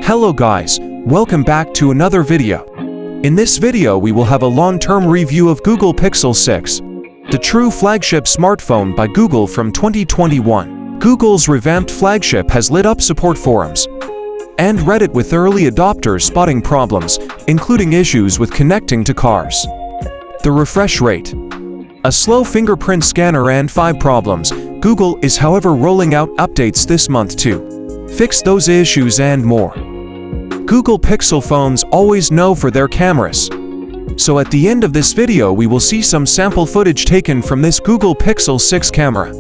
Hello guys, welcome back to another video. In this video we will have a long-term review of Google Pixel 6, the true flagship smartphone by Google from 2021. Google's revamped flagship has lit up support forums and Reddit with early adopters spotting problems, including issues with connecting to cars, the refresh rate, a slow fingerprint scanner and 5 problems. Google is however rolling out updates this month to fix those issues and more. Google Pixel phones always know for their cameras. So at the end of this video we will see some sample footage taken from this Google Pixel 6 camera.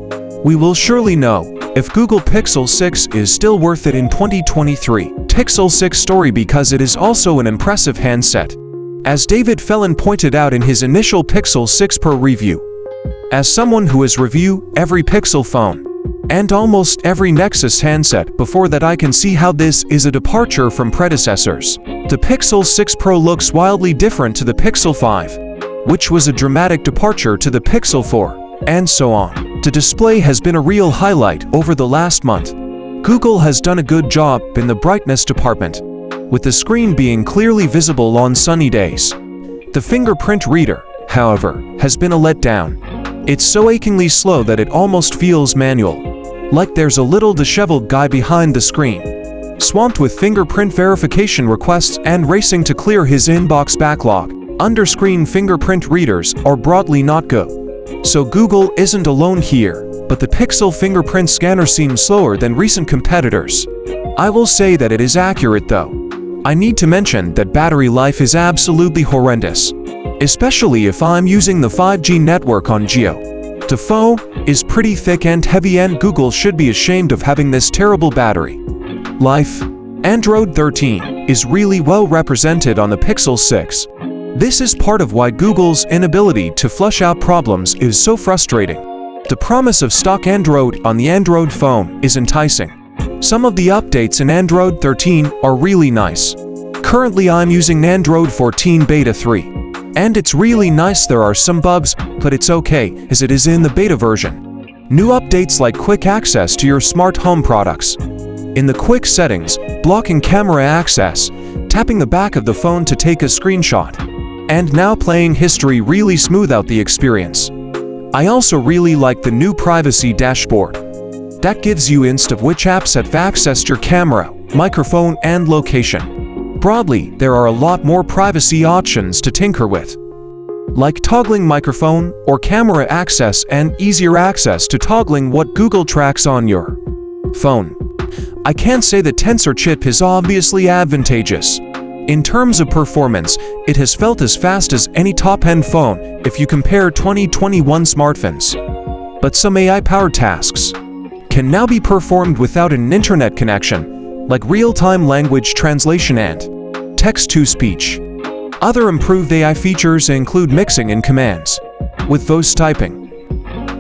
We will surely know if Google Pixel 6 is still worth it in 2023. Pixel 6 story because it is also an impressive handset, as David Felon pointed out in his initial Pixel 6 Pro review. As someone who has reviewed every Pixel phone and almost every Nexus handset before that, I can see how this is a departure from predecessors. The Pixel 6 Pro looks wildly different to the Pixel 5, which was a dramatic departure to the Pixel 4, and so on. The display has been a real highlight over the last month. Google has done a good job in the brightness department, with the screen being clearly visible on sunny days. The fingerprint reader, however, has been a letdown. It's so achingly slow that it almost feels manual, like there's a little disheveled guy behind the screen, swamped with fingerprint verification requests and racing to clear his inbox backlog. Under-screen fingerprint readers are broadly not good. So Google isn't alone here, but the Pixel fingerprint scanner seems slower than recent competitors. I will say that it is accurate though. I need to mention that battery life is absolutely horrendous, especially if I'm using the 5G network on Jio. The phone is pretty thick and heavy and Google should be ashamed of having this terrible battery life. Android 13 is really well represented on the Pixel 6. This is part of why Google's inability to flush out problems is so frustrating. The promise of stock Android on the Android phone is enticing. Some of the updates in Android 13 are really nice. Currently I'm using Android 14 Beta 3. And it's really nice. There are some bugs, but it's okay as it is in the beta version. New updates like quick access to your smart home products. In the quick settings, blocking camera access, tapping the back of the phone to take a screenshot, and now playing history really smooth out the experience. I also really like the new privacy dashboard. That gives you inst of which apps have accessed your camera, microphone, and location. Broadly, there are a lot more privacy options to tinker with, like toggling microphone or camera access and easier access to toggling what Google tracks on your phone. I can say the Tensor chip is obviously advantageous. In terms of performance, it has felt as fast as any top-end phone if you compare 2021 smartphones. But some AI-powered tasks can now be performed without an internet connection, like real-time language translation and text-to-speech. Other improved AI features include mixing in commands with voice typing,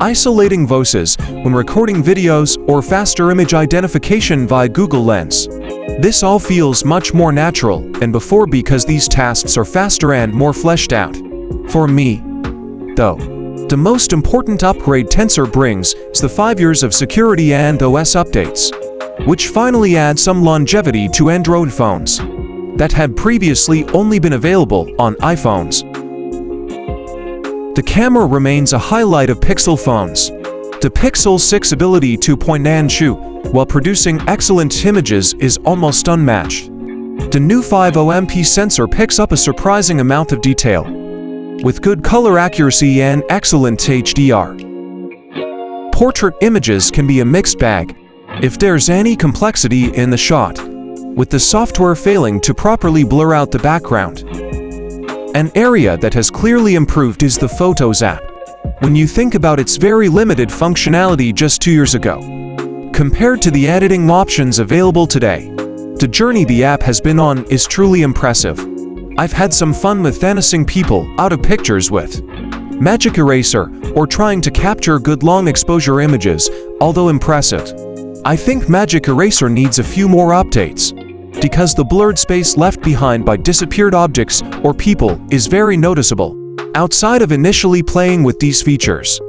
isolating voices when recording videos, or faster image identification via Google Lens. This all feels much more natural than before because these tasks are faster and more fleshed out. For me, though, the most important upgrade Tensor brings is the 5 years of security and OS updates, which finally add some longevity to Android phones that had previously only been available on iPhones. The camera remains a highlight of Pixel phones. The Pixel 6 ability to point and shoot while producing excellent images is almost unmatched. The new 5.0 sensor picks up a surprising amount of detail, with good color accuracy and excellent HDR. Portrait images can be a mixed bag if there's any complexity in the shot, with the software failing to properly blur out the background. An area that has clearly improved is the Photos app, when you think about its very limited functionality just 2 years ago. Compared to the editing options available today, the journey the app has been on is truly impressive. I've had some fun with vanishing people out of pictures with Magic Eraser, or trying to capture good long exposure images, although impressive. I think Magic Eraser needs a few more updates, because the blurred space left behind by disappeared objects or people is very noticeable. Outside of initially playing with these features,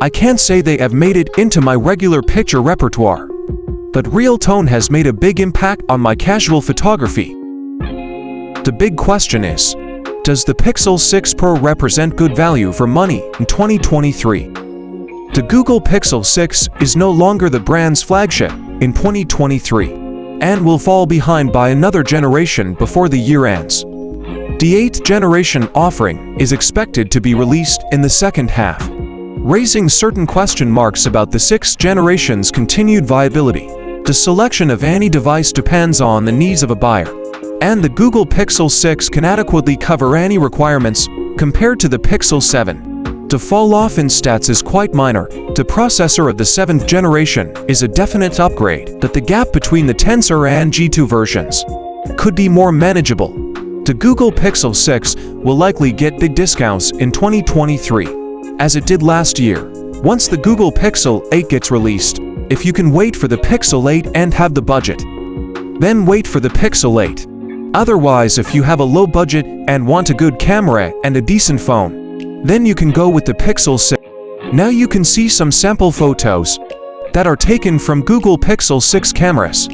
I can't say they have made it into my regular picture repertoire. but Real Tone has made a big impact on my casual photography. The big question is, does the Pixel 6 Pro represent good value for money in 2023? The Google Pixel 6 is no longer the brand's flagship in 2023 and will fall behind by another generation before the year ends. The 8th generation offering is expected to be released in the second half, raising certain question marks about the 6th generation's continued viability. The selection of any device depends on the needs of a buyer, and the Google Pixel 6 can adequately cover any requirements compared to the Pixel 7. The fall-off in stats is quite minor. The processor of the 7th generation is a definite upgrade, but the gap between the Tensor and G2 versions could be more manageable. The Google Pixel 6 will likely get big discounts in 2023, as it did last year, once the Google Pixel 8 gets released. If you can wait for the Pixel 8 and have the budget, then wait for the Pixel 8. Otherwise, if you have a low budget and want a good camera and a decent phone, then you can go with the Pixel 6. Now you can see some sample photos that are taken from Google Pixel 6 cameras.